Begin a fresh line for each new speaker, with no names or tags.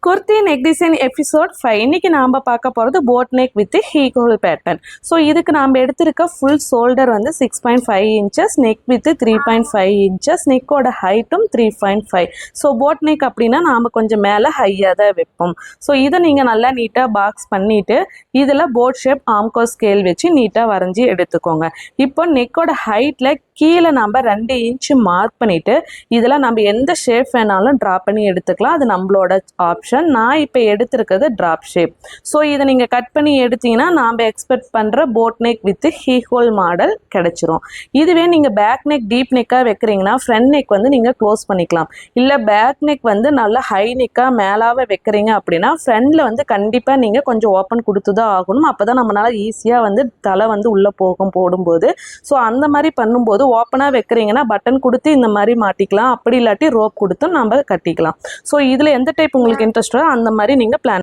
Kurti neck design episode 5 இன்னைக்கு நாம பார்க்க போகிறது போட் நெக் வித் ஹீக் ஹோல் பேட்டர்ன். ஸோ இதுக்கு நாம் எடுத்திருக்க ஃபுல் ஷோல்டர் வந்து 6.5 இன்ச்சஸ், நெக் வித் 3.5 இன்ச்சஸ், நெக்கோட ஹைட்டும் 3.5. ஸோ போட் நெக் அப்படின்னா நாம் கொஞ்சம் மேலே ஹையாக தான் வைப்போம். ஸோ இதை நீங்கள் நல்லா நீட்டாக பாக்ஸ் பண்ணிவிட்டு இதில் போட் ஷேப் ஆம்கோ ஸ்கேல் வச்சு நீட்டாக வரைஞ்சி எடுத்துக்கோங்க. இப்போ நெக்கோட ஹைட்டில் கீழே நம்ம 2 இன்ச்சு மார்க் பண்ணிவிட்டு இதில் நம்ம எந்த ஷேப் வேணாலும் ட்ரா பண்ணி எடுத்துக்கலாம். அது நம்மளோட ஆப்ஷன். நான் இப்போ எடுத்திருக்கிறது ட்ராப் ஷேப். ஸோ இதை நீங்கள் கட் பண்ணி எடுத்தீங்கன்னா நாம் எக்ஸ்பெக்ட் பண்ணுற போட் நெக் வித் ஹீக் ஹோல் மாடல் கிடச்சிரும். இதுவே நீங்கள் பேக் நெக் டீப் நெக்காக வைக்கிறீங்கன்னா ஃப்ரண்ட் நெக் வந்து நீங்கள் க்ளோஸ் பண்ணிக்கலாம். இல்லை பேக் நெக் வந்து நல்லா ஹை நெக்காக மேலாக வைக்கிறீங்க அப்படின்னா ஃப்ரண்டில் வந்து கண்டிப்பாக நீங்கள் கொஞ்சம் ஓப்பன் கொடுத்து தான் ஆகணும். அப்போ தான் நம்மளால் ஈஸியாக வந்து தலை வந்து உள்ளே போடும்போது. ஸோ அந்த மாதிரி பண்ணும்போது ஓப்பனாக வைக்கிறீங்கன்னா பட்டன் கொடுத்து இந்த மாதிரி மாட்டிக்கலாம். அப்படி இல்லாட்டி ரோப் கொடுத்து நம்ம கட்டிக்கலாம். ஸோ இதில் எந்த டைப் உங்களுக்கு இன்ட்ரெஸ்டோ அந்த மாதிரி நீங்கள் பிளான்